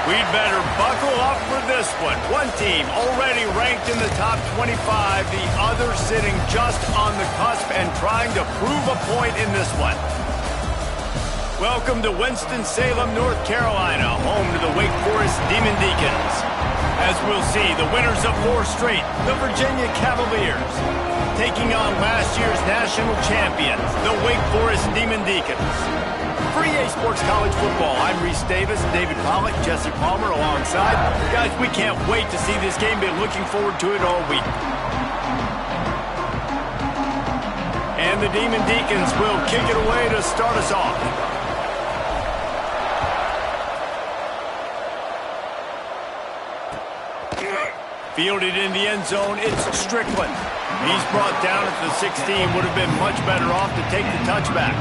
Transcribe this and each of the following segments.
We'd better buckle up for this one. One team already ranked in the top 25, the other sitting just on the cusp and trying to prove a point in this one. Welcome to Winston-Salem, North Carolina, home to the Wake Forest Demon Deacons. As we'll see, the winners of 4 straight, the Virginia Cavaliers, taking on last year's national champions, the Wake Forest Demon Deacons. For EA Sports College Football, I'm Reese Davis, David Pollack, Jesse Palmer alongside. Guys, we can't wait to see this game. Been looking forward to it all week. And the Demon Deacons will kick it away to start us off. Fielded in the end zone, it's Strickland. He's brought down at the 16. Would have been much better off to take the touchback.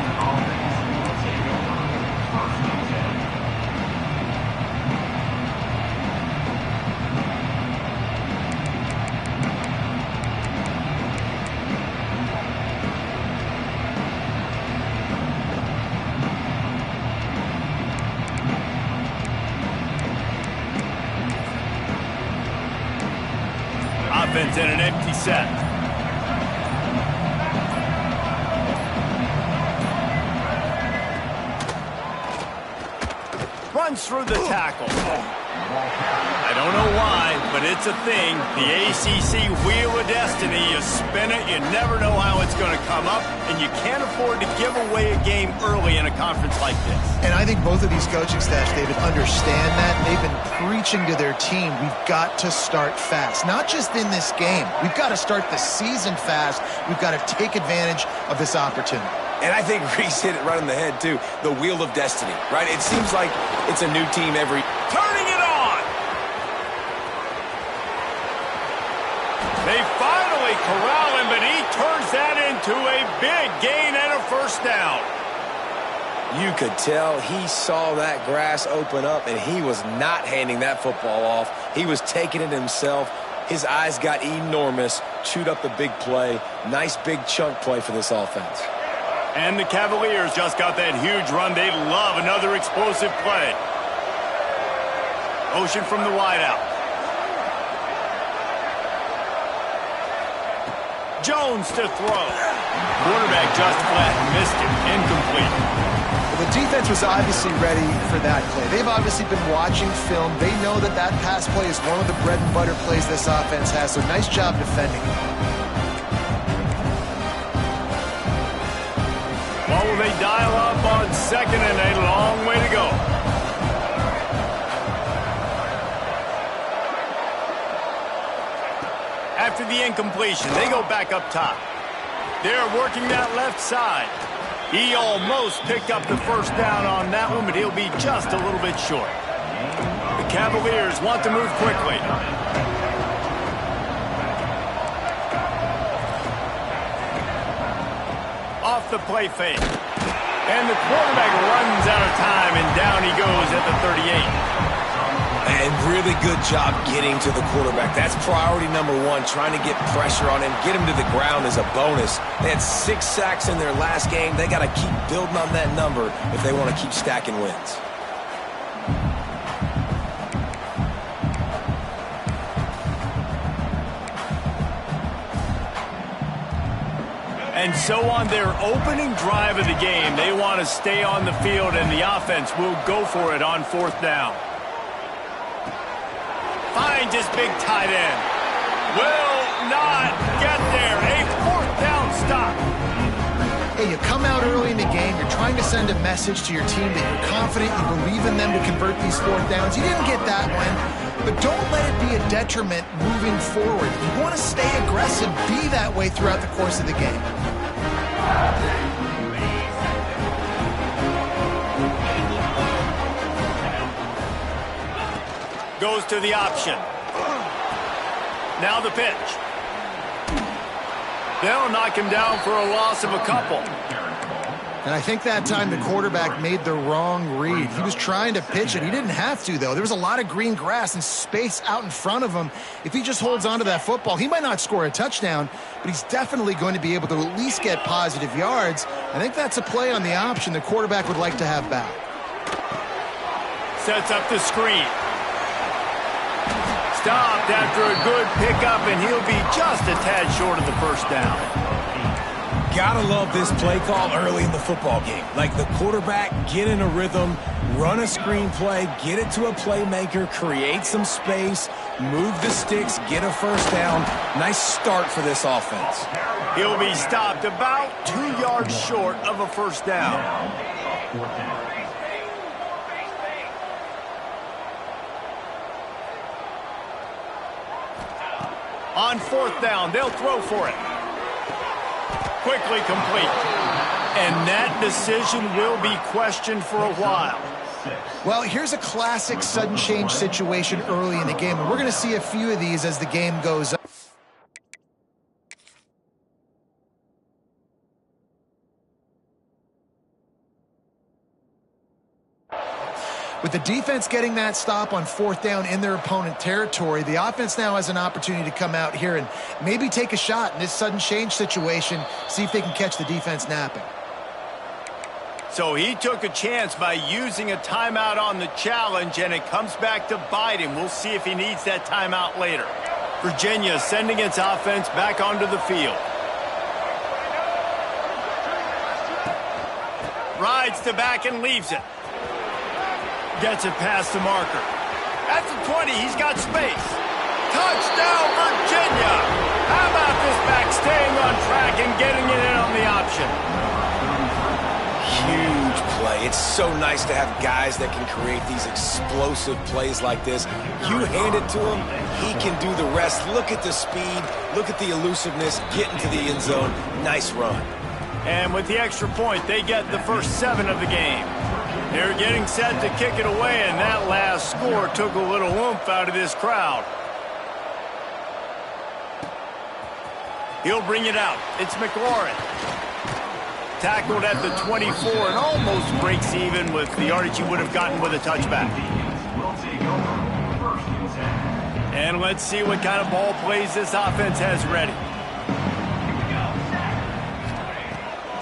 Offense in an empty set. Runs through the tackle. I don't know why, but it's a thing. The ACC Wheel of Destiny. You spin it, you never know how it's going to come up, and you can't afford to give away a game early in a conference like this. And I think both of these coaching staffs, David, understand that. They've been preaching to their team, we've got to start fast. Not just in this game. We've got to start the season fast. We've got to take advantage of this opportunity. And I think Reese hit it right on the head, too. The Wheel of Destiny, right? It seems like it's a new team every... Turning it on! They finally corral him, but he turns that into a big gain and a first down. You could tell he saw that grass open up, and he was not handing that football off. He was taking it himself. His eyes got enormous, chewed up the big play. Nice big chunk play for this offense. And the Cavaliers just got that huge run. They love another explosive play. Motion from the wideout. Jones to throw. Quarterback just flat missed it. Incomplete. Well, the defense was obviously ready for that play. They've obviously been watching film. They know that that pass play is one of the bread and butter plays this offense has, so nice job defending. What will they dial up on second and a long way to go? After the incompletion, they go back up top. They're working that left side. He almost picked up the first down on that one, but he'll be just a little bit short. The Cavaliers want to move quickly. Off the play fake. And the quarterback runs out of time, and down he goes at the 38. And really good job getting to the quarterback. That's priority number 1, trying to get pressure on him. Get him to the ground is a bonus. They had 6 sacks in their last game. They got to keep building on that number if they want to keep stacking wins. And so on their opening drive of the game, they want to stay on the field, and the offense will go for it on 4th down. Finds his big tight end. Will not get there. A 4th down stop. Hey, you come out early in the game, you're trying to send a message to your team that you're confident, you believe in them to convert these 4th downs. You didn't get that one, but don't let it be a detriment moving forward. If you want to stay aggressive, be that way throughout the course of the game. Goes to the option. Now the pitch. They'll knock him down for a loss of a couple. And I think that time the quarterback made the wrong read. He was trying to pitch it. He didn't have to, though. There was a lot of green grass and space out in front of him. If he just holds on to that football, he might not score a touchdown, but he's definitely going to be able to at least get positive yards. I think that's a play on the option the quarterback would like to have back. Sets up the screen. Stopped after a good pickup, and he'll be just a tad short of the first down. Gotta love this play call early in the football game. Like the quarterback, get in a rhythm, run a screen play, get it to a playmaker, create some space, move the sticks, get a first down. Nice start for this offense. He'll be stopped about 2 yards short of a first down. On fourth down, they'll throw for it. Quickly complete. And that decision will be questioned for a while. Well, here's a classic sudden change situation early in the game, and we're going to see a few of these as the game goes on. With the defense getting that stop on fourth down in their opponent territory, the offense now has an opportunity to come out here and maybe take a shot in this sudden change situation, see if they can catch the defense napping. So he took a chance by using a timeout on the challenge, and it comes back to bite him. We'll see if he needs that timeout later. Virginia sending its offense back onto the field. Rides to back and leaves it. Gets it past the marker. At the 20, he's got space. Touchdown, Virginia! How about this back staying on track and getting it in on the option? Huge play. It's so nice to have guys that can create these explosive plays like this. You hand it to him, he can do the rest. Look at the speed, look at the elusiveness, get into the end zone. Nice run. And with the extra point, they get the first 7 of the game. They're getting set to kick it away, and that last score took a little oomph out of this crowd. He'll bring it out. It's McLaurin. Tackled at the 24 and almost breaks even with the yardage he would have gotten with a touchback. And let's see what kind of ball plays this offense has ready.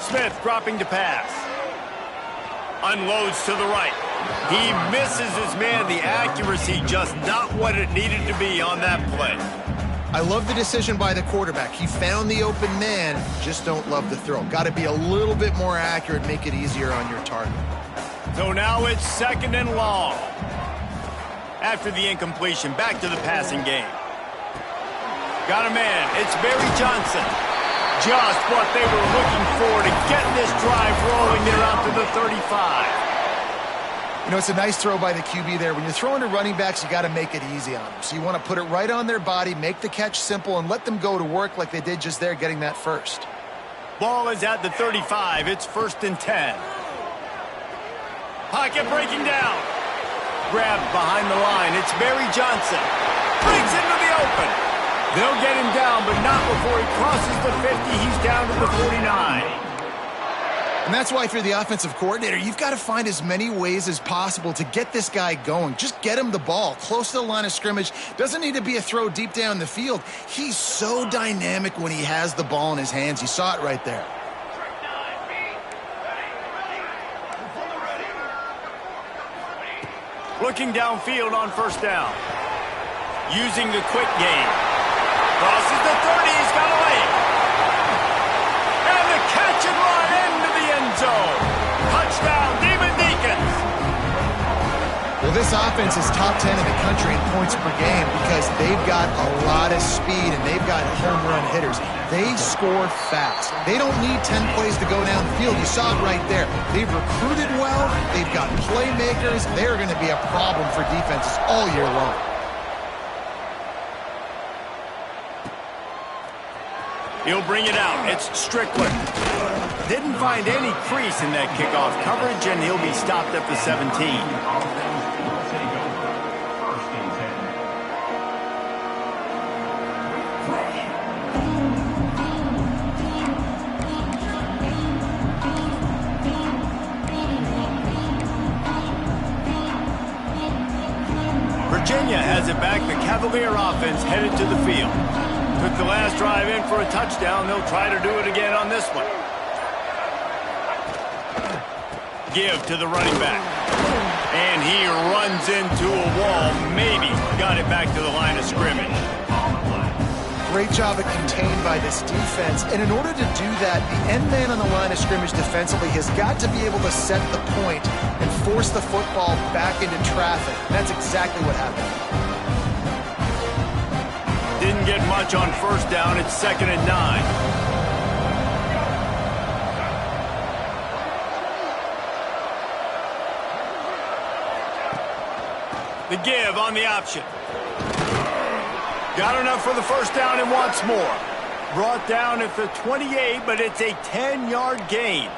Smith dropping to pass. Unloads to the right. He misses his man. The accuracy just not what it needed to be on that play. I love the decision by the quarterback. He found the open man, just don't love the throw. Got to be a little bit more accurate, make it easier on your target. So now it's 2nd and long. After the incompletion, back to the passing game. Got a man. It's Barry Johnson. Just what they were looking for to get this drive rolling there out to the 35. You know, it's a nice throw by the QB there. When you're throwing to running backs, you got to make it easy on them. So you want to put it right on their body, make the catch simple, and let them go to work like they did just there, getting that first. Ball is at the 35. It's 1st and 10. Pocket breaking down. Grabbed behind the line. It's Barry Johnson. Breaks into the open. They'll get him down, but not before he crosses the 50. He's down to the 49. And that's why, if you're the offensive coordinator, you've got to find as many ways as possible to get this guy going. Just get him the ball close to the line of scrimmage. Doesn't need to be a throw deep down the field. He's so dynamic when he has the ball in his hands. You saw it right there. Looking downfield on 1st down. Using the quick game. Crosses the 30. He's got a lane. And the catch and run into the end zone. Touchdown, Demon Deacons. Well, this offense is top 10 in the country in points per game because they've got a lot of speed and they've got home run hitters. They score fast. They don't need 10 plays to go down the field. You saw it right there. They've recruited well. They've got playmakers. They're going to be a problem for defenses all year long. He'll bring it out. It's Strickler. Didn't find any crease in that kickoff coverage, and he'll be stopped at the 17. Virginia has it back. The Cavalier offense headed to the field. Took the last drive in for a touchdown. They'll try to do it again on this one. Give to the running back. And he runs into a wall. Maybe got it back to the line of scrimmage. Great job of contained by this defense. And in order to do that, the end man on the line of scrimmage defensively has got to be able to set the point and force the football back into traffic. And that's exactly what happened. Didn't get much on first down. It's 2nd and 9. The give on the option. Got enough for the first down and wants more. Brought down at the 28, but it's a 10-yard gain.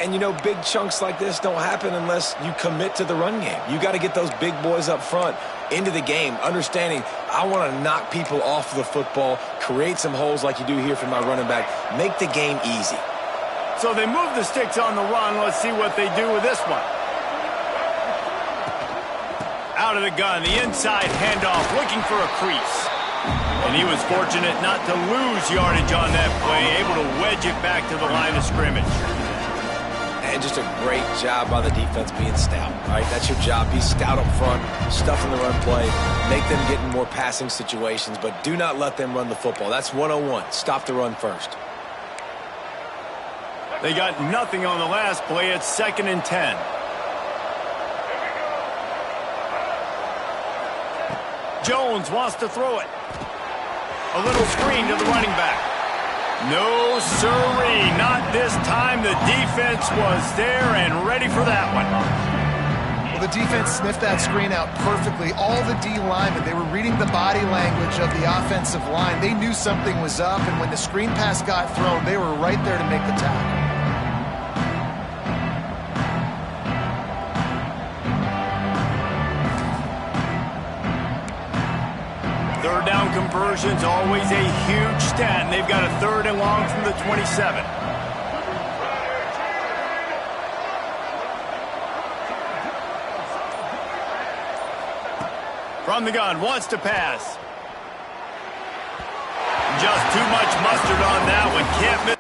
And, you know, big chunks like this don't happen unless you commit to the run game. You got to get those big boys up front into the game, understanding I want to knock people off the football, create some holes like you do here for my running back, make the game easy. So they move the sticks on the run. Let's see what they do with this one. Out of the gun, the inside handoff, looking for a crease. And he was fortunate not to lose yardage on that play, able to wedge it back to the line of scrimmage. And just a great job by the defense being stout, right? That's your job. Be stout up front, stuff in the run play, make them get in more passing situations, but do not let them run the football. That's 101. Stop the run first. They got nothing on the last play. It's 2nd and 10. Jones wants to throw it. A little screen to the running back. No, sirree, not this time. The defense was there and ready for that one. Well, the defense sniffed that screen out perfectly. All the D linemen, they were reading the body language of the offensive line. They knew something was up, and when the screen pass got thrown, they were right there to make the tackle. Third down conversions, always a huge stat, and they've got a 3rd and long from the 27. From the gun, wants to pass. Just too much mustard on that one. Can't miss.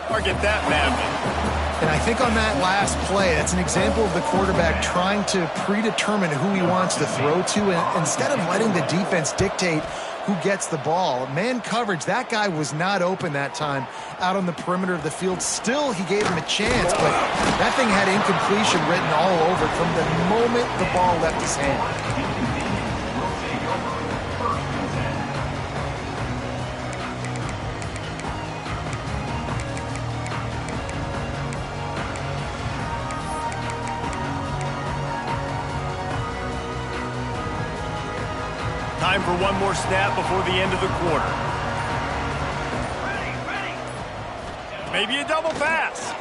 Target that bad one. And I think on that last play, that's an example of the quarterback trying to predetermine who he wants to throw to, and instead of letting the defense dictate who gets the ball. Man coverage, that guy was not open that time out on the perimeter of the field. Still, he gave him a chance, but that thing had incompletion written all over it from the moment the ball left his hand. Time for one more snap before the end of the quarter. Maybe a double pass.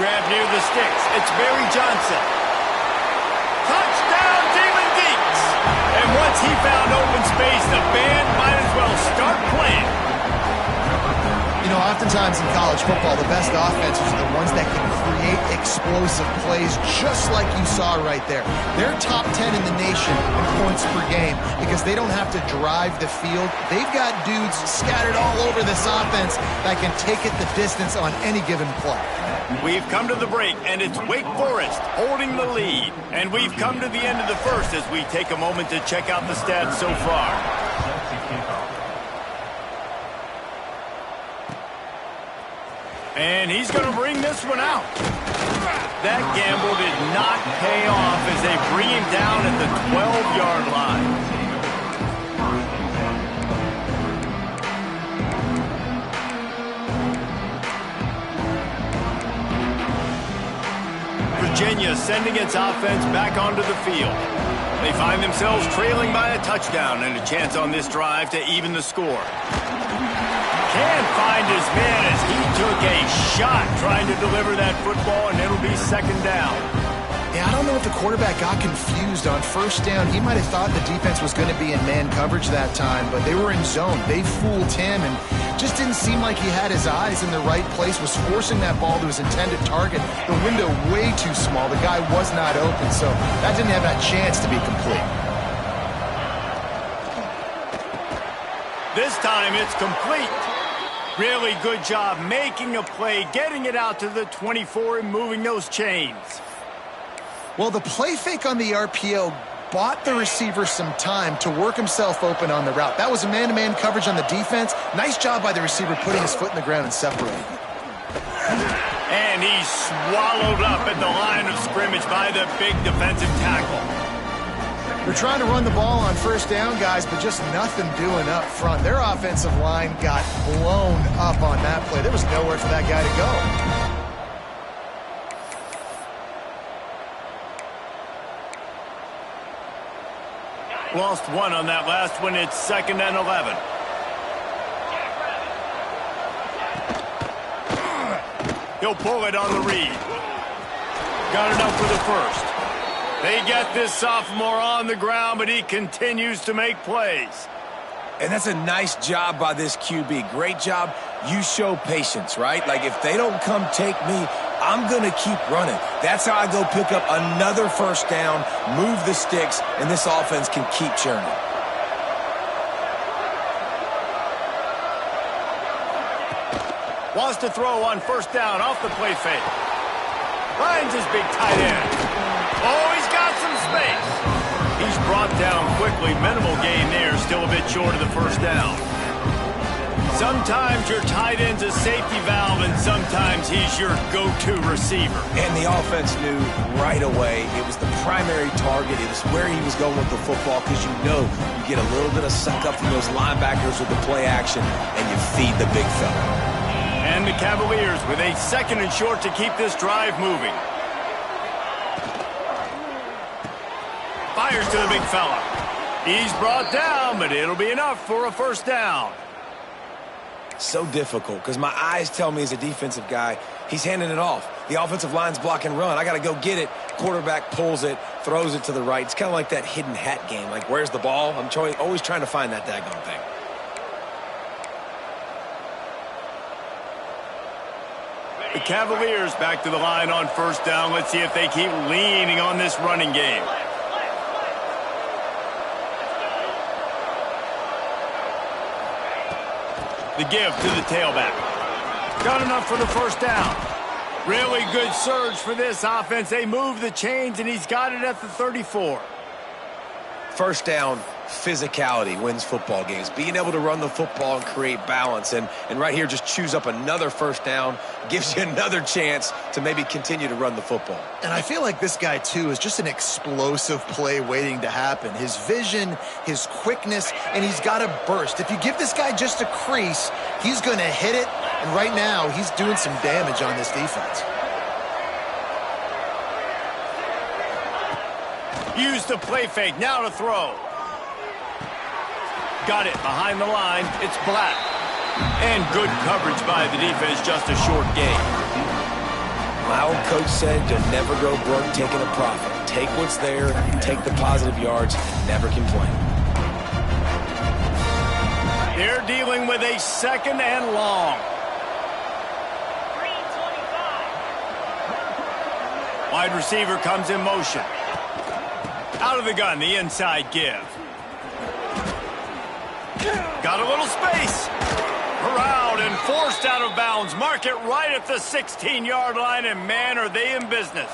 Grab near the sticks. It's Barry Johnson. Touchdown, Demon Deeks. And once he found open space, the band might as well start playing. You know, oftentimes in college football, the best offenses are the ones that can create explosive plays just like you saw right there. They're top 10 in the nation in points per game because they don't have to drive the field. They've got dudes scattered all over this offense that can take it the distance on any given play. We've come to the break, and it's Wake Forest holding the lead. And we've come to the end of the first as we take a moment to check out the stats so far. And he's going to bring this one out. That gamble did not pay off as they bring him down at the 12-yard line. Virginia sending its offense back onto the field. They find themselves trailing by a touchdown and a chance on this drive to even the score. Can't find his man as he took a shot trying to deliver that football, and it'll be 2nd down. Yeah, I don't know if the quarterback got confused on first down. He might have thought the defense was going to be in man coverage that time, but they were in zone. They fooled him, and Just didn't seem like he had his eyes in the right place, was forcing that ball to his intended target. The window way too small. The guy was not open, so that didn't have that chance to be complete. This time it's complete. Really good job making a play, getting it out to the 24 and moving those chains. Well, the play fake on the RPO bought the receiver some time to work himself open on the route. That was a man-to-man coverage on the defense. Nice job by the receiver putting his foot in the ground and separating. And he's swallowed up at the line of scrimmage by the big defensive tackle. They're trying to run the ball on first down, guys, but just nothing doing up front. Their offensive line got blown up on that play. There was nowhere for that guy to go. Lost one on that last one. It's 2nd and 11. He'll pull it on the read. Got enough for the first. They get this sophomore on the ground, but he continues to make plays. And that's a nice job by this QB. Great job. You show patience, right? Like, if they don't come take me, I'm going to keep running. That's how I go pick up another first down, move the sticks, and this offense can keep churning. Wants to throw on first down off the play fake. Finds his big tight end. Oh, he's got some space. He's brought down quickly. Minimal gain there. Still a bit short of the first down. Sometimes your tight end's a safety valve, and sometimes he's your go-to receiver. And the offense knew right away it was the primary target. It was where he was going with the football, because you know you get a little bit of suck up from those linebackers with the play action, and you feed the big fella. And the Cavaliers with a 2nd and short to keep this drive moving. Fires to the big fella. He's brought down, but it'll be enough for a first down. So difficult, because my eyes tell me as a defensive guy, he's handing it off. The offensive line's block and run. I got to go get it. Quarterback pulls it, throws it to the right. It's kind of like that hidden hat game. Like, where's the ball? I'm always trying to find that daggone thing. The Cavaliers back to the line on first down. Let's see if they keep leaning on this running game. The give to the tailback. Got enough for the first down. Really good surge for this offense. They move the chains, and he's got it at the 34. First down, physicality wins football games. Being able to run the football and create balance. And right here, just choose up another first down. Gives you another chance to maybe continue to run the football. And I feel like this guy, too, is just an explosive play waiting to happen. His vision, his quickness, and he's got a burst. If you give this guy just a crease, he's going to hit it. And right now, he's doing some damage on this defense. Use the play fake. Now to throw. Got it behind the line. It's Black. And good coverage by the defense. Just a short gain. My old coach said you'll never go broke taking a profit. Take what's there, take the positive yards, and never complain. They're dealing with a 2nd and long. Wide receiver comes in motion. Out of the gun, the inside give. Got a little space. Corralled and forced out of bounds. Mark it right at the 16-yard line, and man, are they in business.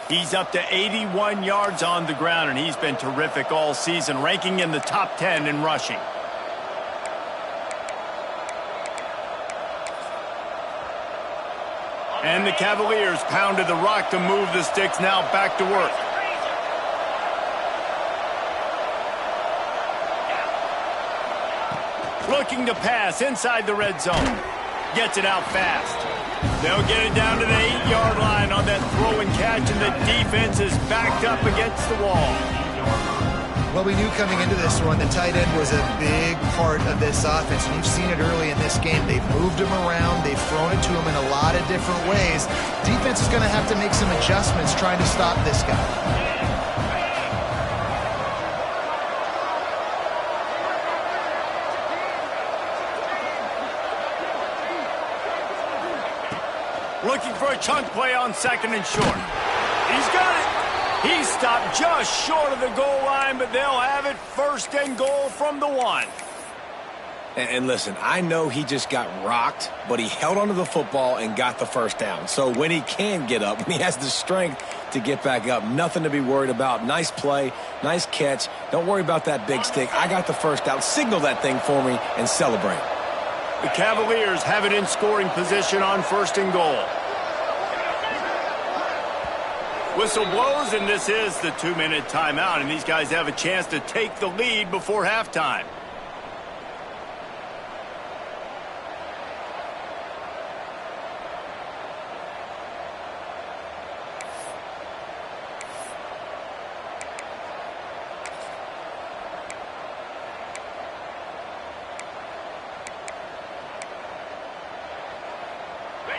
He's up to 81 yards on the ground, and he's been terrific all season, ranking in the top 10 in rushing. And the Cavaliers pounded the rock to move the sticks. Now back to work. Looking to pass inside the red zone. Gets it out fast. They'll get it down to the 8-yard line on that throw and catch, and the defense is backed up against the wall. Well, we knew coming into this one the tight end was a big part of this offense, and you've seen it early in this game. They've moved him around. They've thrown it to him in a lot of different ways. Defense is going to have to make some adjustments trying to stop this guy. Looking for a chunk play on 2nd and short. He's got it. He stopped just short of the goal line, but they'll have it 1st and goal from the 1. And listen, I know he just got rocked, but he held onto the football and got the 1st down. So when he can get up, when he has the strength to get back up, nothing to be worried about. Nice play, nice catch. Don't worry about that big stick. I got the 1st down. Signal that thing for me and celebrate. The Cavaliers have it in scoring position on 1st and goal. Whistle blows, and this is the 2-minute timeout, and these guys have a chance to take the lead before halftime.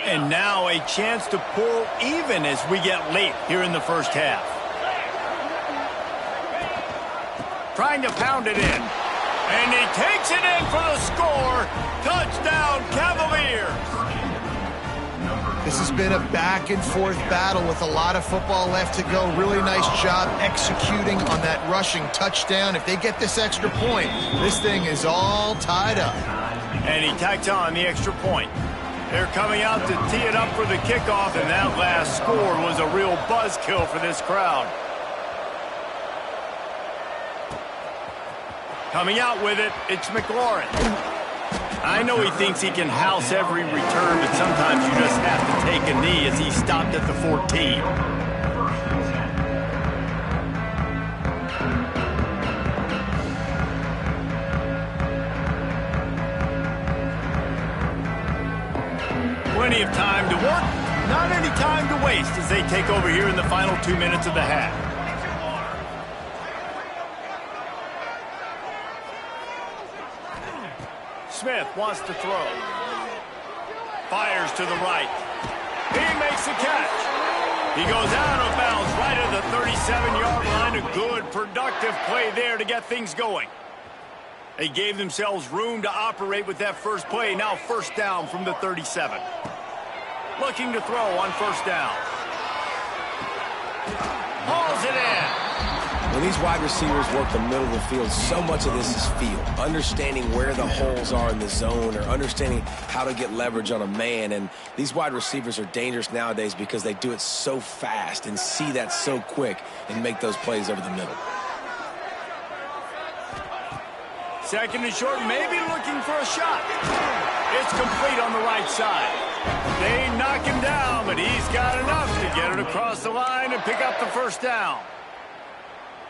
And now a chance to pull even as we get late here in the 1st half. Trying to pound it in. And he takes it in for the score. Touchdown, Cavaliers. This has been a back-and-forth battle with a lot of football left to go. Really nice job executing on that rushing touchdown. If they get this extra point, this thing is all tied up. And he tacks on the extra point. They're coming out to tee it up for the kickoff, and that last score was a real buzzkill for this crowd. Coming out with it, it's McLaurin. I know he thinks he can house every return, but sometimes you just have to take a knee as he stopped at the 14. Plenty of time to work, not any time to waste as they take over here in the final 2 minutes of the half. Smith wants to throw. Fires to the right. He makes the catch. He goes out of bounds right at the 37-yard line. A good, productive play there to get things going. They gave themselves room to operate with that first play. Now 1st down from the 37. Looking to throw on 1st down. Hauls it in. When these wide receivers work the middle of the field, so much of this is feel. Understanding where the holes are in the zone or understanding how to get leverage on a man. And these wide receivers are dangerous nowadays because they do it so fast and see that so quick and make those plays over the middle. 2nd and short, maybe looking for a shot. It's complete on the right side. They knock him down, but he's got enough to get it across the line and pick up the 1st down.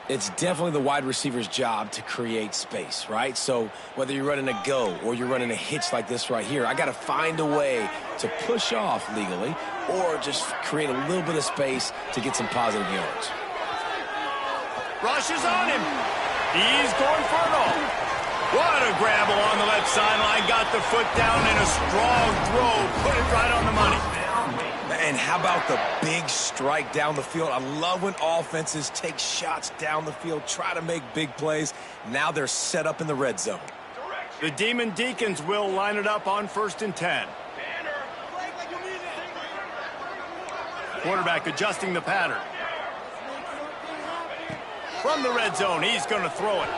It's definitely the wide receiver's job to create space, right? So whether you're running a go or you're running a hitch like this right here, I got to find a way to push off legally or just create a little bit of space to get some positive yards. Rushes on him. He's going for it all. What a grab along the left sideline. Got the foot down and a strong throw. Put it right on the money. And how about the big strike down the field? I love when offenses take shots down the field, try to make big plays. Now they're set up in the red zone. The Demon Deacons will line it up on 1st and 10. Quarterback adjusting the pattern. From the red zone, he's going to throw it.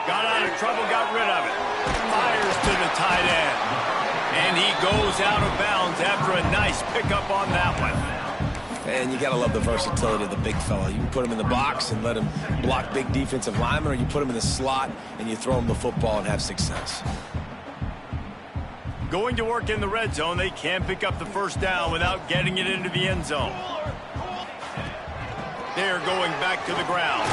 Got out of trouble, got rid of it. Fires to the tight end. And he goes out of bounds after a nice pickup on that one. And you got to love the versatility of the big fella. You can put him in the box and let him block big defensive linemen, or you put him in the slot and you throw him the football and have success. Going to work in the red zone, they can't pick up the 1st down without getting it into the end zone. They're going back to the ground.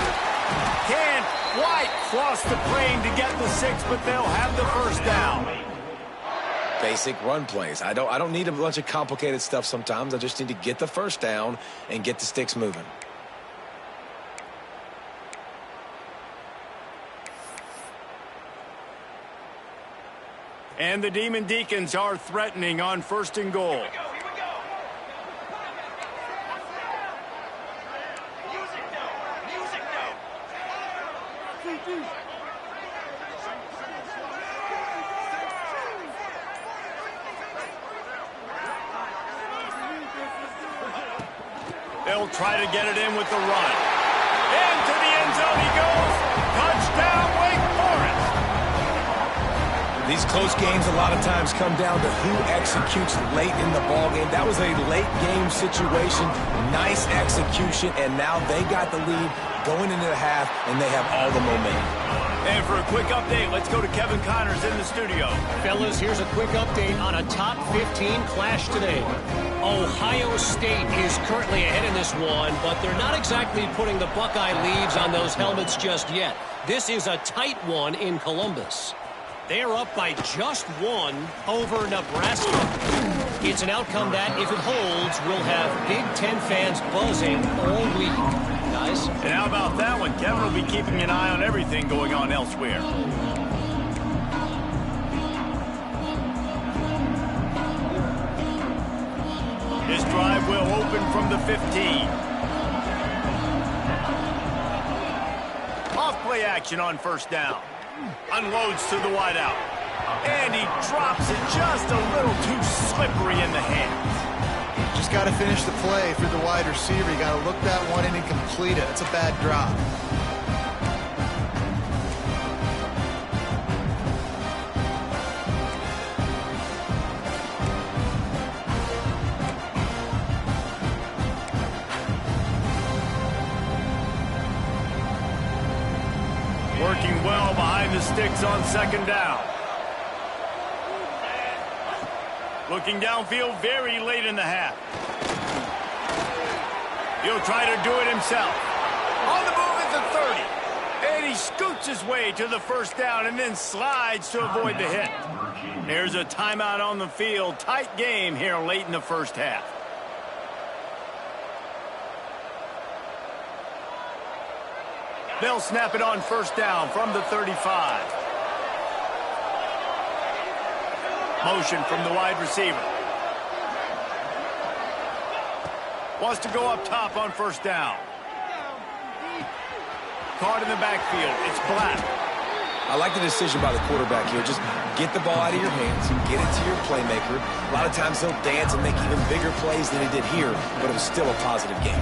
Can't quite cross the plane to get the 6, but they'll have the 1st down. Basic run plays. I don't need a bunch of complicated stuff sometimes. I just need to get the 1st down and get the sticks moving. And the Demon Deacons are threatening on 1st and goal. They'll try to get it in with the run. Into the end zone he goes. Touchdown, Wake Forest. These close games a lot of times come down to who executes late in the ballgame. That was a late game situation. Nice execution, and now they got the lead going into the half, and they have all the momentum. And for a quick update, let's go to Kevin Connors in the studio. Fellas, here's a quick update on a top 15 clash today. Ohio State is currently ahead in this one, but they're not exactly putting the Buckeye leads on those helmets just yet. This is a tight one in Columbus. They're up by just one over Nebraska. It's an outcome that, if it holds, will have Big Ten fans buzzing all week. Guys? And how about that one? Kevin will be keeping an eye on everything going on elsewhere. This drive will open from the 15. Off play action on first down. Unloads to the wideout. And he drops it just a little too slippery in the hands. Just got to finish the play if you're the wide receiver. You got to look that one in and complete it. It's a bad drop. Working well behind the sticks on second down. Looking downfield very late in the half. He'll try to do it himself. On the move at the 30. And he scoots his way to the first down and then slides to avoid the hit. There's a timeout on the field. Tight game here late in the first half. They'll snap it on first down from the 35. Motion from the wide receiver. Wants to go up top on first down. Caught in the backfield. It's Black. I like the decision by the quarterback here. Just get the ball out of your hands, get it to your playmaker. A lot of times he'll dance and make even bigger plays than he did here, but it was still a positive game.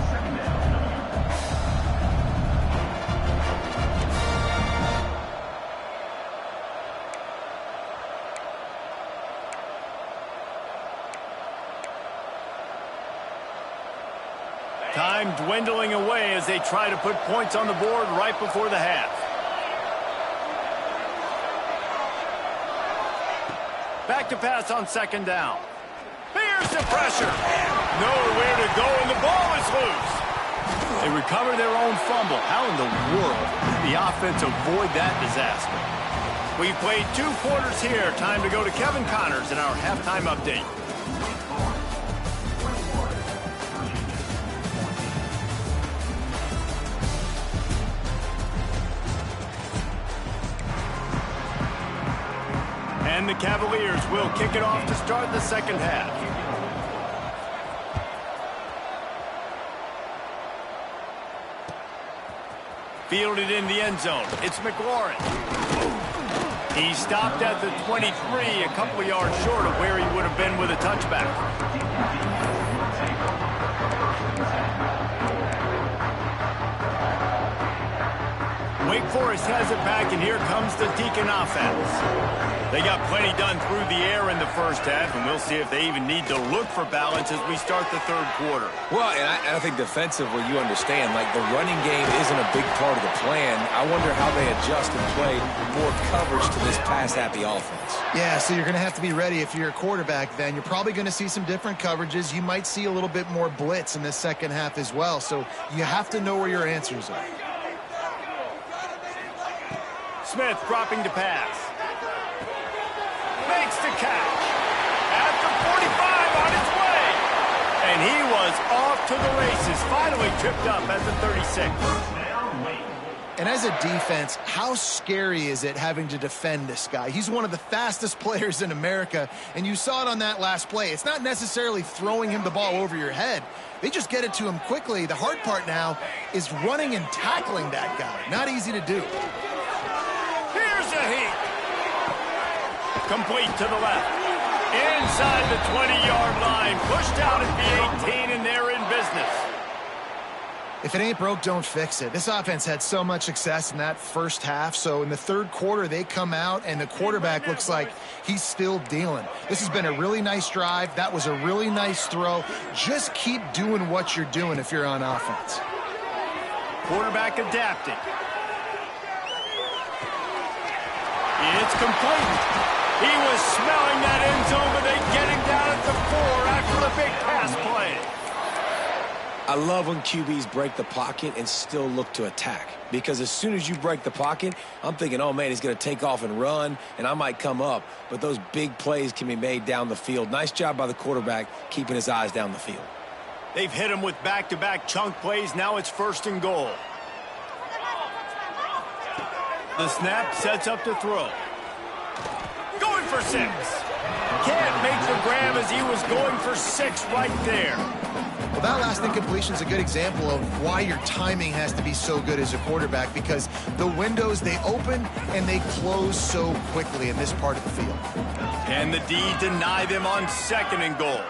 Time dwindling away as they try to put points on the board right before the half. Back to pass on second down. Here's the pressure. Nowhere to go, and the ball is loose. They recover their own fumble. How in the world did the offense avoid that disaster? We've played 2 quarters here. Time to go to Kevin Connors in our halftime update. And the Cavaliers will kick it off to start the second half. Fielded in the end zone. It's McLaurin. He stopped at the 23, a couple of yards short of where he would have been with a touchback. Wake Forest has it back, and here comes the Deacon offense. They got plenty done through the air in the first half, and we'll see if they even need to look for balance as we start the third quarter. Well, and I think defensively, you understand, like the running game isn't a big part of the plan. I wonder how they adjust and play more coverage to this pass-happy offense. Yeah, so you're going to have to be ready if you're a quarterback then. You're probably going to see some different coverages. You might see a little bit more blitz in the second half as well, so you have to know where your answers are. Smith dropping to pass. Makes the catch. At the 45 on his way. And he was off to the races. Finally tripped up at the 36. And as a defense, how scary is it having to defend this guy? He's one of the fastest players in America, and you saw it on that last play. It's not necessarily throwing him the ball over your head. They just get it to him quickly. The hard part now is running and tackling that guy. Not easy to do. Here's a heat. Complete to the left. Inside the 20-yard line. Pushed out at the 18, and they're in business. If it ain't broke, don't fix it. This offense had so much success in that first half, so in the third quarter, they come out, and the quarterback looks like he's still dealing. This has been a really nice drive. That was a really nice throw. Just keep doing what you're doing if you're on offense. Quarterback adapting. It's complete. He was smelling that end zone, but they get him down at the 4 after the big pass play. I love when QBs break the pocket and still look to attack. Because as soon as you break the pocket, I'm thinking, oh, man, he's going to take off and run, and I might come up. But those big plays can be made down the field. Nice job by the quarterback keeping his eyes down the field. They've hit him with back-to-back chunk plays. Now it's 1st and goal. The snap sets up to throw. Going for 6. Can't make the grab as he was going for 6 right there. Well, that last incompletion is a good example of why your timing has to be so good as a quarterback, because the windows, they open and they close so quickly in this part of the field. And the D deny them on 2nd and goal.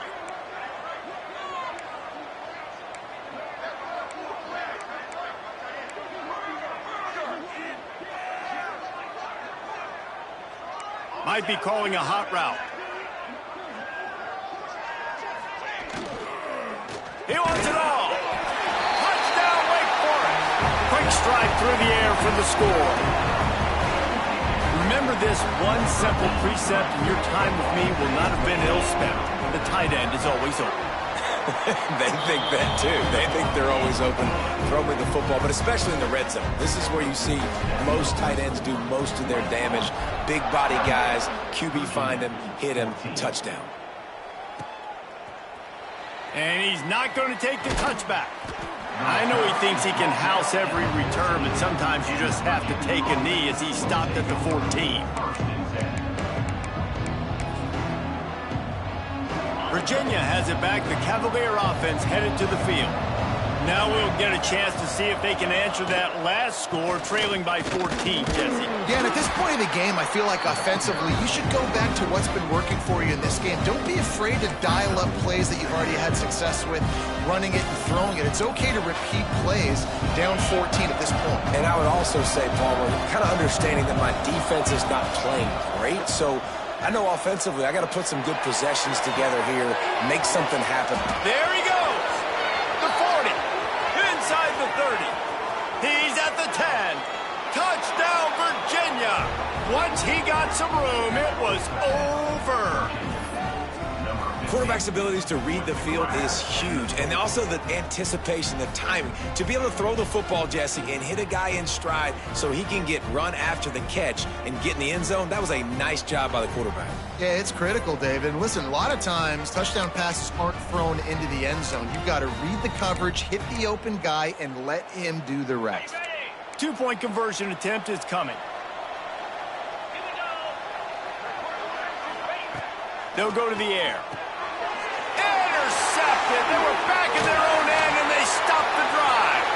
Might be calling a hot route. He wants it all. Touchdown, Wake Forest. Quick strike through the air for the score. Remember this one simple precept, and your time with me will not have been ill-spent. The tight end is always open. They think that, too. They think they're always open. Throw me the football, but especially in the red zone. This is where you see most tight ends do most of their damage. Big body guys, QB find him, hit him, touchdown. And he's not going to take the touchback. I know he thinks he can house every return, but sometimes you just have to take a knee as he stopped at the 14. Virginia has it back. The Cavalier offense headed to the field. Now we'll get a chance to see if they can answer that last score, trailing by 14, Jesse. Yeah, and at this point of the game, I feel like offensively, you should go back to what's been working for you in this game. Don't be afraid to dial up plays that you've already had success with, running it and throwing it. It's okay to repeat plays down 14 at this point. And I would also say, Palmer, kind of understanding that my defense is not playing great, so I know offensively I got to put some good possessions together here, make something happen. There he goes. The 40. Inside the 30. He's at the 10. Touchdown, Virginia. Once he got some room, it was over. Quarterback's abilities to read the field is huge, and also the anticipation, the timing. To be able to throw the football, Jesse, and hit a guy in stride so he can get run after the catch and get in the end zone, that was a nice job by the quarterback. Yeah, it's critical, David. And listen, a lot of times, touchdown passes aren't thrown into the end zone. You've got to read the coverage, hit the open guy, and let him do the rest. 2-point conversion attempt is coming. They'll go to the air. Intercepted. They were back in their own end, and they stopped the drive.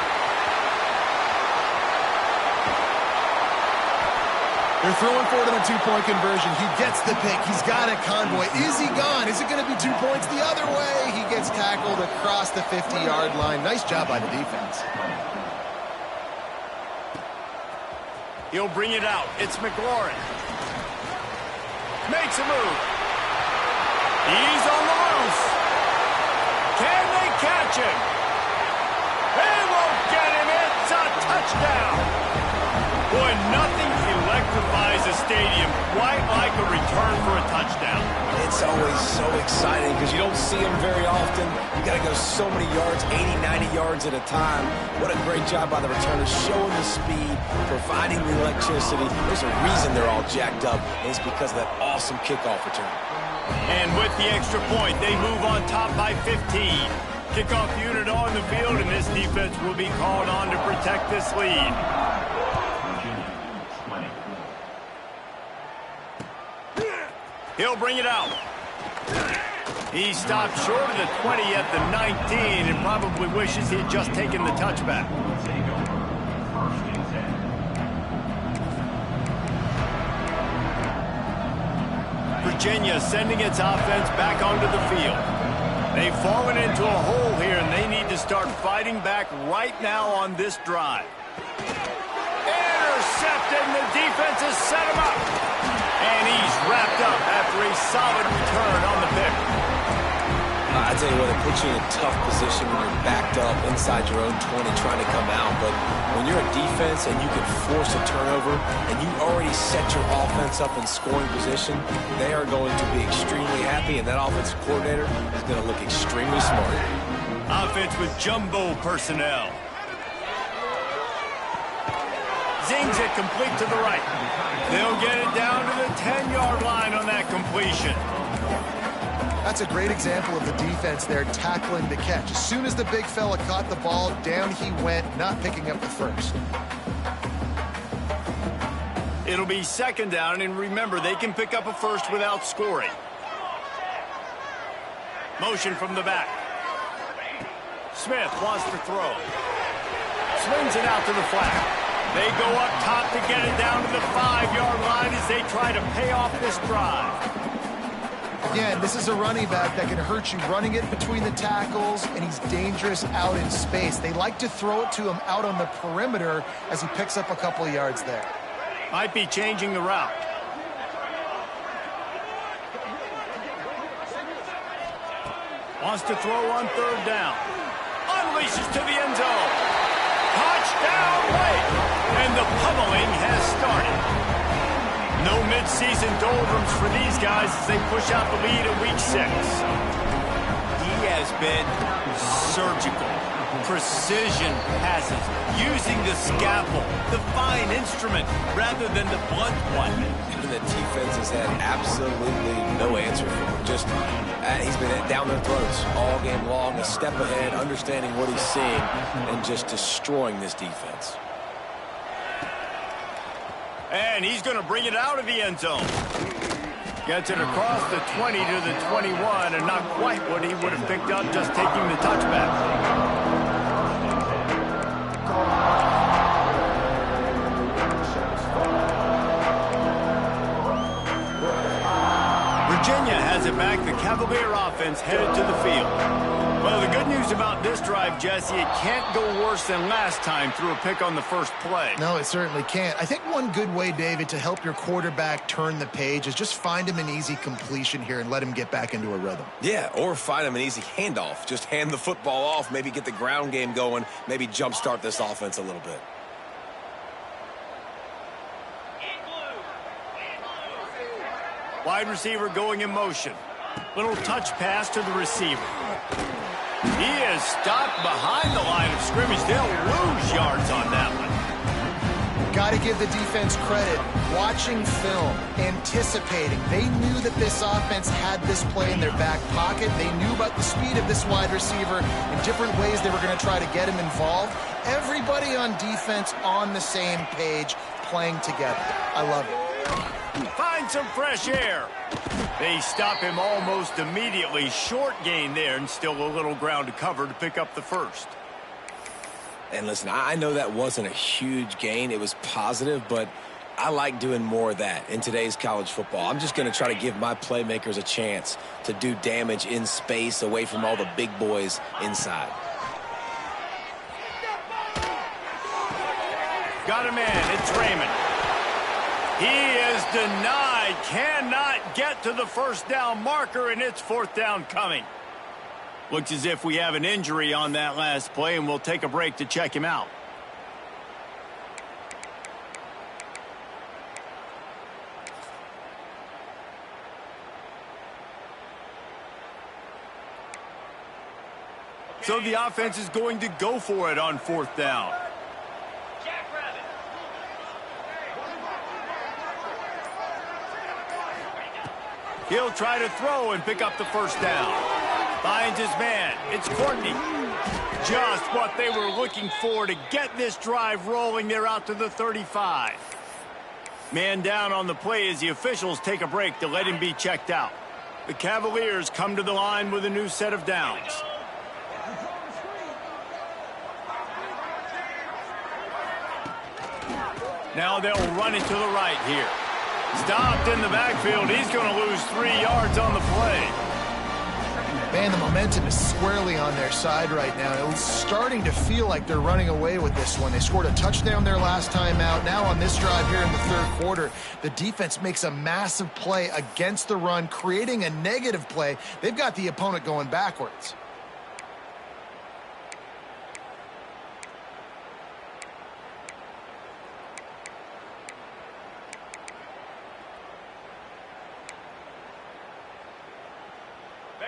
They're throwing for it on a 2-point conversion. He gets the pick. He's got a convoy. Is he gone? Is it going to be 2 points the other way? He gets tackled across the 50-yard line. Nice job by the defense. He'll bring it out. It's McLaurin. Makes a move. He's on the loose. Can they catch him? They won't get him. It's a touchdown. Boy, nothing electrifies a stadium quite like a return for a touchdown. It's always so exciting because you don't see them very often. You got to go so many yards, 80, 90 yards at a time. What a great job by the returners, showing the speed, providing the electricity. There's a reason they're all jacked up, and it's because of that awesome kickoff return. And with the extra point, they move on top by 15. Kickoff unit on the field, and this defense will be called on to protect this lead. He'll bring it out. He stopped short of the 20 at the 19 and probably wishes he had just taken the touchback. Virginia sending its offense back onto the field. They've fallen into a hole here, and they need to to start fighting back right now on this drive. Intercepted, and the defense has set him up. And he's wrapped up after a solid return on the pick. I tell you what, it puts you in a tough position when you're backed up inside your own 20 trying to come out. But when you're a defense and you can force a turnover and you already set your offense up in scoring position, they are going to be extremely happy, and that offensive coordinator is going to look extremely smart. Offense with jumbo personnel. Zings it complete to the right. They'll get it down to the 10-yard line on that completion. That's a great example of the defense there tackling the catch. As soon as the big fella caught the ball, down he went, not picking up the first. It'll be second down, and remember, they can pick up a first without scoring. Motion from the back. Smith wants to throw. Swings it out to the flat. They go up top to get it down to the 5-yard line as they try to pay off this drive. Again, this is a running back that can hurt you running it between the tackles, and he's dangerous out in space. They like to throw it to him out on the perimeter as he picks up a couple of yards there. Might be changing the route. Wants to throw on third down. Unleashes to the end zone. Touchdown Wake! And the pummeling has started. No mid-season doldrums for these guys as they push out the lead in Week 6. He has been surgical. Precision passes, using the scalpel, the fine instrument, rather than the blunt one. The defense has had absolutely no answer for him. Just, he's been down their throats all game long, a step ahead, understanding what he's seeing, and just destroying this defense. And he's going to bring it out of the end zone. Gets it across the 20 to the 21, and not quite what he would have picked up just taking the touchback. Virginia has it back. The Cavalier offense headed to the field. Well, the good news about this drive, Jesse, it can't go worse than last time through a pick on the first play. No, it certainly can't. I think one good way, David, to help your quarterback turn the page is just find him an easy completion here and let him get back into a rhythm. Yeah, or find him an easy handoff. Just hand the football off, maybe get the ground game going, maybe jumpstart this offense a little bit. Wide receiver going in motion. Little touch pass to the receiver. He is stopped behind the line of scrimmage. They'll lose yards on that one. Got to give the defense credit. Watching film, anticipating. They knew that this offense had this play in their back pocket. They knew about the speed of this wide receiver and different ways they were going to try to get him involved. Everybody on defense on the same page, playing together. I love it. Find some fresh air. They stop him almost immediately. Short gain there, and still a little ground to cover to pick up the first. And listen, I know that wasn't a huge gain. It was positive, but I like doing more of that in today's college football. I'm just going to try to give my playmakers a chance to do damage in space away from all the big boys inside. Got a man. It's Raymond. He is denied, cannot get to the first down marker, and it's fourth down coming. Looks as if we have an injury on that last play, and we'll take a break to check him out. So the offense is going to go for it on fourth down. He'll try to throw and pick up the first down. Finds his man. It's Courtney. Just what they were looking for to get this drive rolling. They're out to the 35. Man down on the play as the officials take a break to let him be checked out. The Cavaliers come to the line with a new set of downs. Now they'll run it to the right here. Stopped in the backfield. He's going to lose 3 yards on the play. Man, the momentum is squarely on their side right now. It's starting to feel like they're running away with this one. They scored a touchdown their last time out. Now on this drive here in the third quarter, the defense makes a massive play against the run, creating a negative play. They've got the opponent going backwards.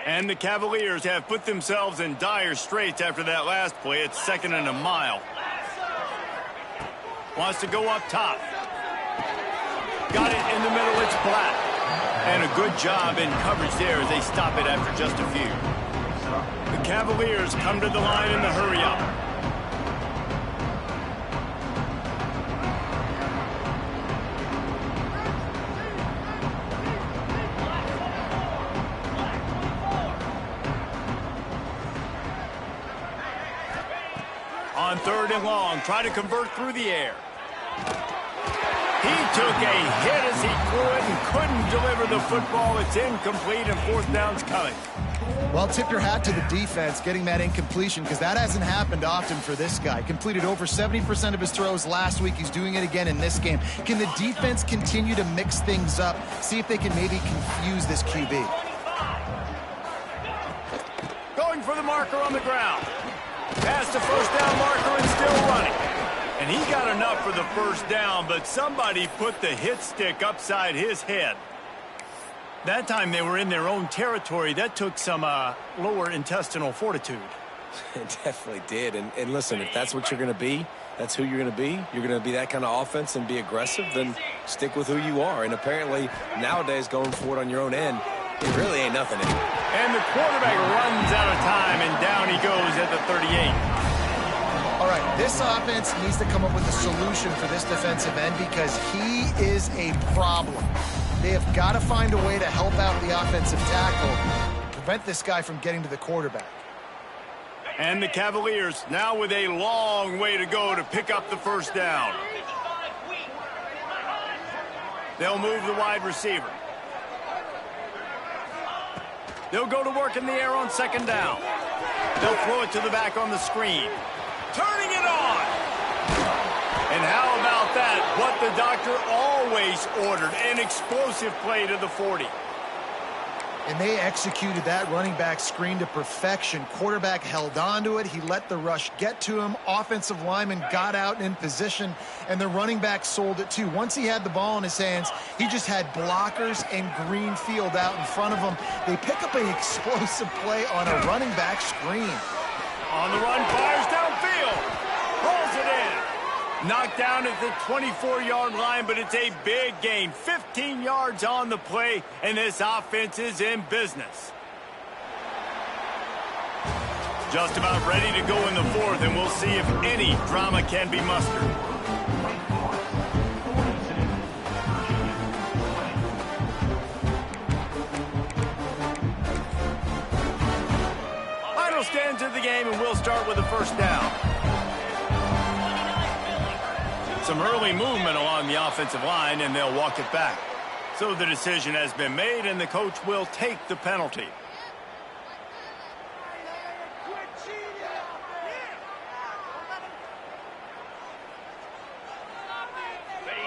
And the Cavaliers have put themselves in dire straits after that last play. It's 2nd and a mile. Wants to go up top. Got it in the middle. It's flat. And a good job in coverage there as they stop it after just a few. The Cavaliers come to the line in the hurry-up. On 3rd and long, try to convert through the air. He took a hit as he threw it and couldn't deliver the football. It's incomplete and 4th down's coming. Well, tip your hat to the defense getting that incompletion because that hasn't happened often for this guy. Completed over 70% of his throws last week. He's doing it again in this game. Can the defense continue to mix things up? See if they can maybe confuse this QB. Going for the marker on the ground. Past the 1st down marker and still running. And he got enough for the 1st down, but somebody put the hit stick upside his head. That time they were in their own territory. That took some lower intestinal fortitude. It definitely did. And listen, if that's what you're going to be, that's who you're going to be. You're going to be that kind of offense and be aggressive, then stick with who you are. And apparently nowadays going for it on your own end, it really ain't nothing anymore. And the quarterback runs out of time, and down he goes at the 38. All right, this offense needs to come up with a solution for this defensive end because he is a problem. They have got to find a way to help out the offensive tackle and prevent this guy from getting to the quarterback. And the Cavaliers now with a long way to go to pick up the 1st down. They'll move the wide receiver. They'll go to work in the air on 2nd down. They'll throw it to the back on the screen. Turning it on. And how about that? What the doctor always ordered, an explosive play to the 40. And they executed that running back screen to perfection. Quarterback held on to it. He let the rush get to him. Offensive lineman got out and in position, and the running back sold it too. Once he had the ball in his hands, he just had blockers and green field out in front of him. They pick up an explosive play on a running back screen. On the run, fires downfield. Pulls it in. Knocked down at the 24-yard line, but it's a big gain. 15 yards on the play, and this offense is in business. Just about ready to go in the 4th, and we'll see if any drama can be mustered. Final stands of the game, and we'll start with the 1st down. Some early movement along the offensive line, and they'll walk it back. So the decision has been made, and the coach will take the penalty.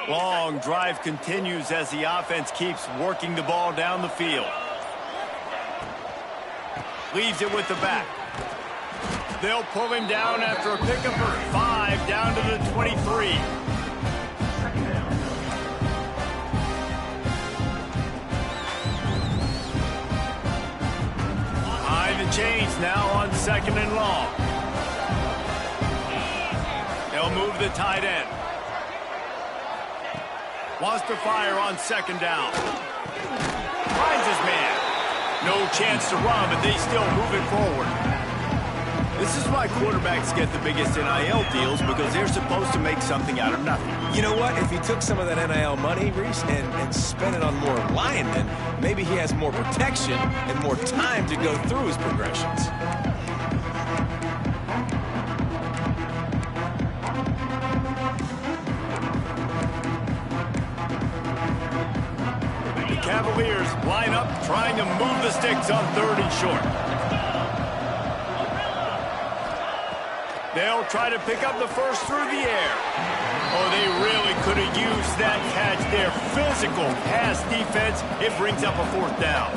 Long drive continues as the offense keeps working the ball down the field. Leaves it with the back. They'll pull him down after a pickup of 5 down to the 23. High the chains now on 2nd and long. They'll move the tight end. Wants to fire on 2nd down. Finds his man. No chance to run, but they still move it forward. This is why quarterbacks get the biggest NIL deals, because they're supposed to make something out of nothing. You know what? If he took some of that NIL money, Reese, and spent it on more linemen, maybe he has more protection and more time to go through his progressions. The Cavaliers line up trying to move the sticks on 3rd and short. They'll try to pick up the first through the air. Oh, they really could have used that catch there. Physical pass defense. It brings up a 4th down.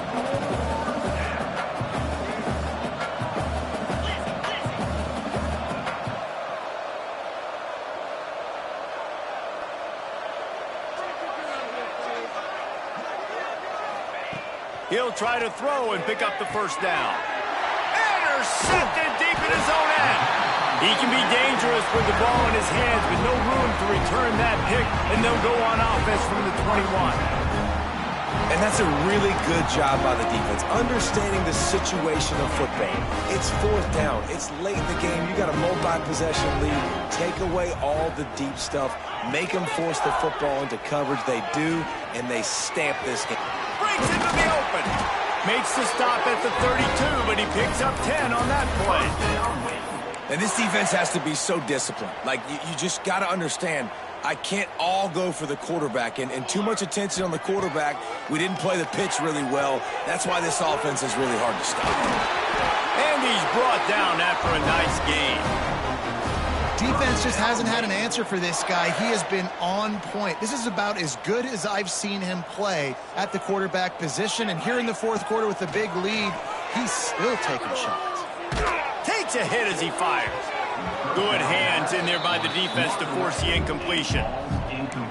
He'll try to throw and pick up the first down. Intercepted deep in his own end. He can be dangerous with the ball in his hands, but no room to return that pick, and they'll go on offense from the 21. And that's a really good job by the defense, understanding the situation of football. It's 4th down. It's late in the game. You got a multi-possession lead. Take away all the deep stuff. Make them force the football into coverage. They do, and they stamp this game. Breaks into the open. Makes the stop at the 32, but he picks up 10 on that play. And this defense has to be so disciplined. Like, you just got to understand, I can't all go for the quarterback. And too much attention on the quarterback. We didn't play the pitch really well. That's why this offense is really hard to stop. And he's brought down after a nice game. Defense just hasn't had an answer for this guy. He has been on point. This is about as good as I've seen him play at the quarterback position. And here in the 4th quarter with the big lead, he's still taking shots. Takes a hit as he fires. Good hands in there by the defense to force the incompletion.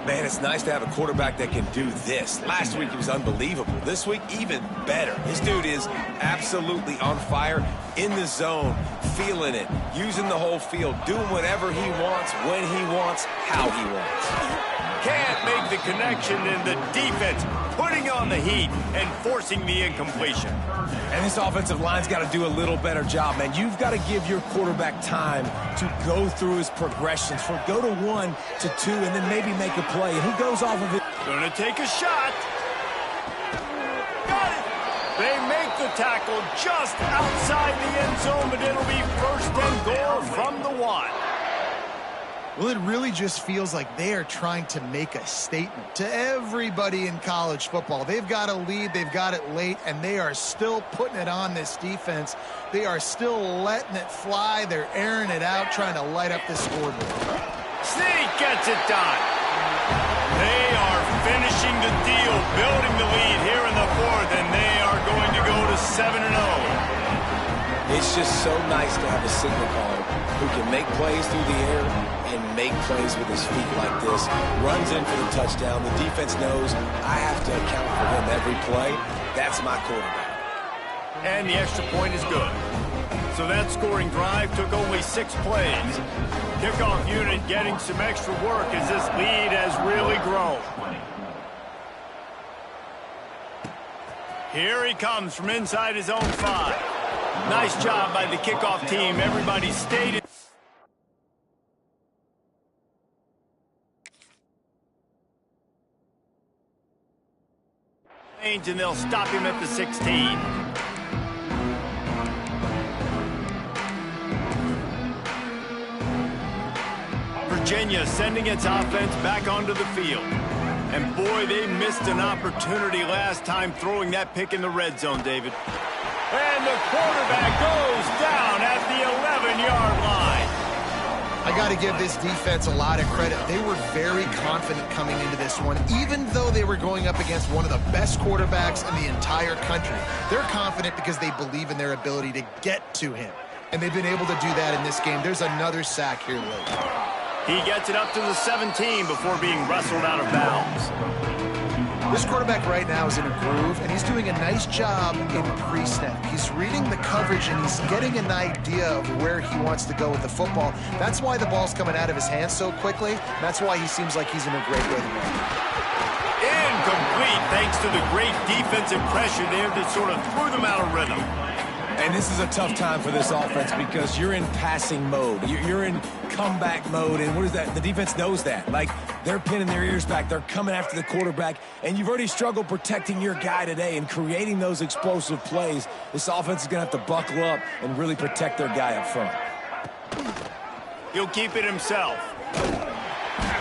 Man, it's nice to have a quarterback that can do this. Last week, he was unbelievable. This week, even better. This dude is absolutely on fire, in the zone, feeling it, using the whole field, doing whatever he wants, when he wants, how he wants. Can't make the connection, and the defense putting on the heat and forcing the incompletion. And this offensive line's got to do a little better job, man. You've got to give your quarterback time to go through his progressions, from go to 1 to 2, and then maybe make a play. And who goes off of it? Gonna take a shot. Got it. They make the tackle just outside the end zone, but it'll be 1st and goal from the 1. Well, it really just feels like they are trying to make a statement to everybody in college football. They've got a lead, they've got it late, and they are still putting it on this defense. They are still letting it fly. They're airing it out, trying to light up the scoreboard. Sneak gets it done. They are finishing the deal, building the lead here in the 4th, and they are going to go to 7-0. It's just so nice to have a signal caller who can make plays through the air and make plays with his feet like this. Runs in for the touchdown. The defense knows I have to account for him every play. That's my quarterback. And the extra point is good. So that scoring drive took only 6 plays. Kickoff unit getting some extra work as this lead has really grown. Here he comes from inside his own 5. Nice job by the kickoff team. Everybody stayed in. And they'll stop him at the 16. Virginia sending its offense back onto the field. And boy, they missed an opportunity last time throwing that pick in the red zone, David. And the quarterback goes down at the 11-yard line. I got to give this defense a lot of credit. They were very confident coming into this one, even though they were going up against one of the best quarterbacks in the entire country. They're confident because they believe in their ability to get to him. And they've been able to do that in this game. There's another sack here late. He gets it up to the 17 before being wrestled out of bounds. This quarterback right now is in a groove, and he's doing a nice job in pre-snap. He's reading the coverage, and he's getting an idea of where he wants to go with the football. That's why the ball's coming out of his hands so quickly. That's why he seems like he's in a great rhythm. Incomplete, thanks to the great defensive pressure there that sort of threw them out of rhythm. And this is a tough time for this offense because you're in passing mode. You're in comeback mode, and what is that? The defense knows that. Like, they're pinning their ears back. They're coming after the quarterback, and you've already struggled protecting your guy today and creating those explosive plays. This offense is going to have to buckle up and really protect their guy up front. He'll keep it himself.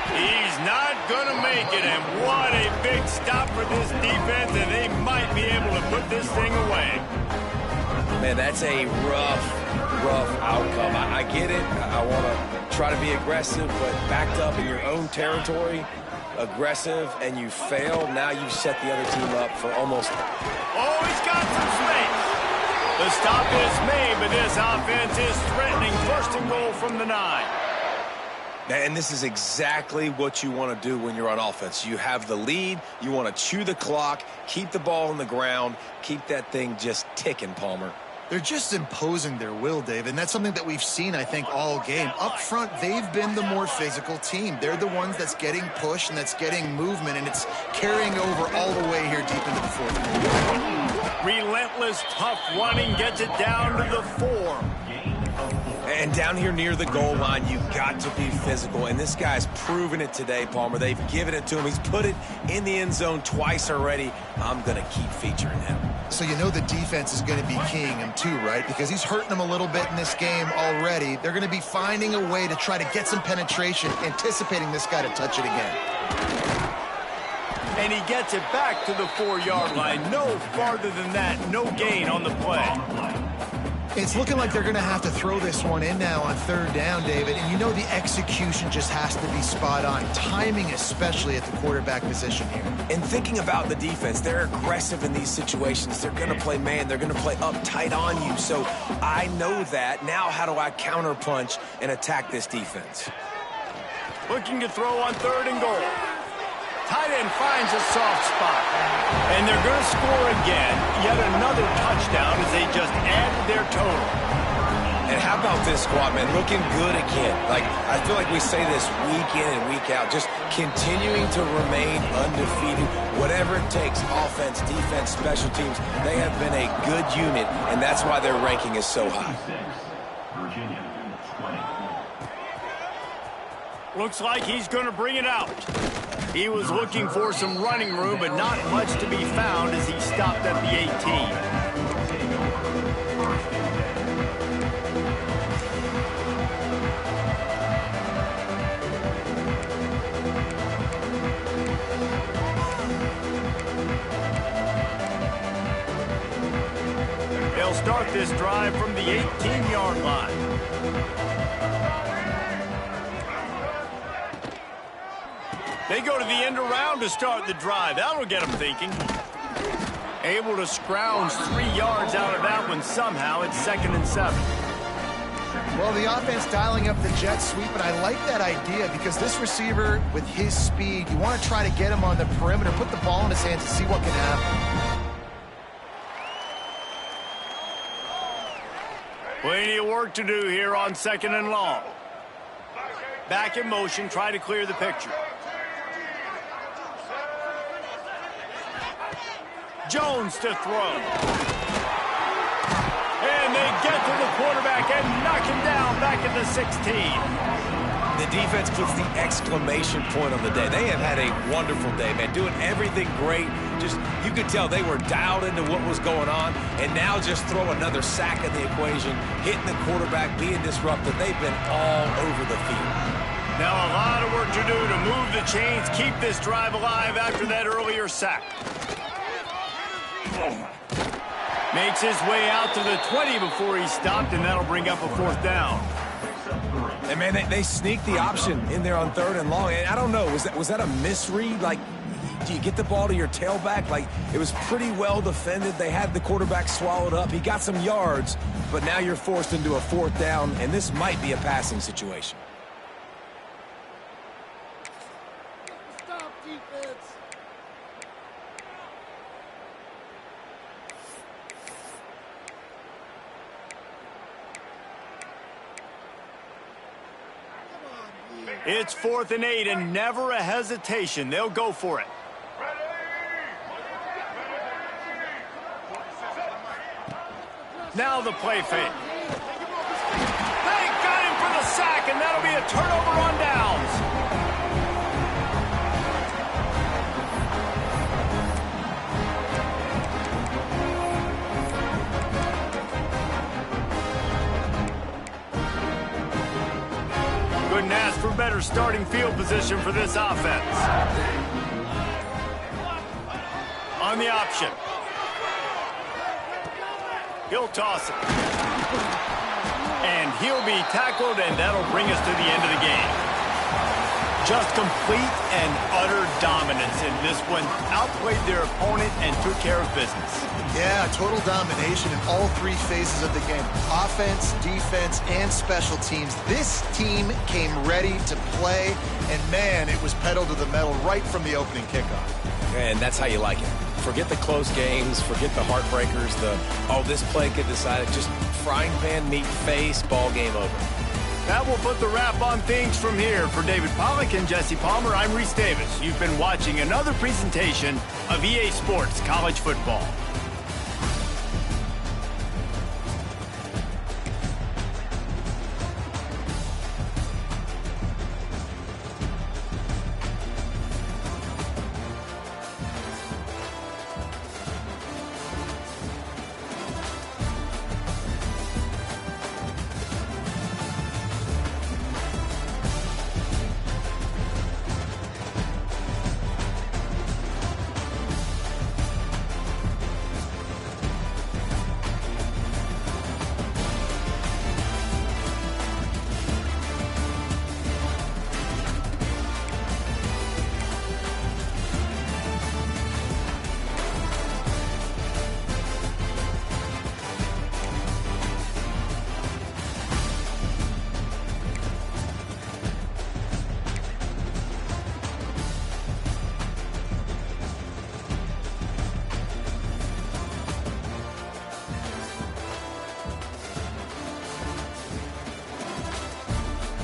He's not going to make it, and what a big stop for this defense, and they might be able to put this thing away. Man, that's a rough rough outcome. I get it. I want to try to be aggressive, but backed up in your own territory, aggressive, and you fail, now you've set the other team up for almost... Oh, he's got some space. The stop is made, but this offense is threatening 1st and goal from the 9. And this is exactly what you want to do when you're on offense. You have the lead. You want to chew the clock, keep the ball on the ground, keep that thing just ticking, Palmer. They're just imposing their will, Dave, and that's something that we've seen, I think, all game. Up front, they've been the more physical team. They're the ones that's getting pushed and that's getting movement, and it's carrying over all the way here deep into the 4th quarter. Relentless, tough running gets it down to the 4. And down here near the goal line, you've got to be physical. And this guy's proven it today, Palmer. They've given it to him. He's put it in the end zone twice already. I'm going to keep featuring him. So you know the defense is going to be keying him too, right? Because he's hurting them a little bit in this game already. They're going to be finding a way to try to get some penetration, anticipating this guy to touch it again. And he gets it back to the 4-yard line. No farther than that. No gain on the play. It's looking like they're going to have to throw this one in now on 3rd down, David. And you know the execution just has to be spot on. Timing especially at the quarterback position here. And thinking about the defense, they're aggressive in these situations. They're going to play man. They're going to play up tight on you. So I know that. Now how do I counterpunch and attack this defense? Looking to throw on 3rd and goal. Tight end finds a soft spot. And they're going to score again. Yet another touchdown as they just added their total. And how about this squad, man? Looking good again. Like, I feel like we say this week in and week out. Just continuing to remain undefeated. Whatever it takes, offense, defense, special teams. They have been a good unit, and that's why their ranking is so high. Looks like he's going to bring it out. He was looking for some running room, but not much to be found as he stopped at the 18. They'll start this drive from the 18-yard line. They go to the end around to start the drive. That'll get them thinking. Able to scrounge 3 yards out of that one somehow. It's 2nd and 7. Well, the offense dialing up the jet sweep, but I like that idea because this receiver, with his speed, you want to try to get him on the perimeter, put the ball in his hands and see what can happen. Plenty of work to do here on 2nd and long. Back in motion, try to clear the picture. Jones to throw. And they get to the quarterback and knock him down back at the 16. The defense puts the exclamation point on the day. They have had a wonderful day, man. Doing everything great. Just, you could tell they were dialed into what was going on. And now just throw another sack in the equation, hitting the quarterback, being disruptive. They've been all over the field. Now a lot of work to do to move the chains, keep this drive alive after that earlier sack. Makes his way out to the 20 before he stopped, and that'll bring up a 4th down. And, man, they sneaked the option in there on 3rd and long. And I don't know, was that a misread? Like, do you get the ball to your tailback? Like, it was pretty well defended. They had the quarterback swallowed up. He got some yards, but now you're forced into a 4th down, and this might be a passing situation. It's 4th and 8 and never a hesitation. They'll go for it. Now the play fake. They got him for the sack, and that'll be a turnover on downs. Couldn't ask for better starting field position for this offense. On the option. He'll toss it. And he'll be tackled, and that'll bring us to the end of the game. Just complete and utter dominance in this one. Outplayed their opponent and took care of business. Yeah, total domination in all three phases of the game. Offense, defense, and special teams. This team came ready to play, and man, it was pedal to the metal right from the opening kickoff. And that's how you like it. Forget the close games, forget the heartbreakers, this play could decide it. Just frying pan, meat face, ball game over. That will put the wrap on things from here. For David Pollack and Jesse Palmer, I'm Reese Davis. You've been watching another presentation of EA Sports College Football.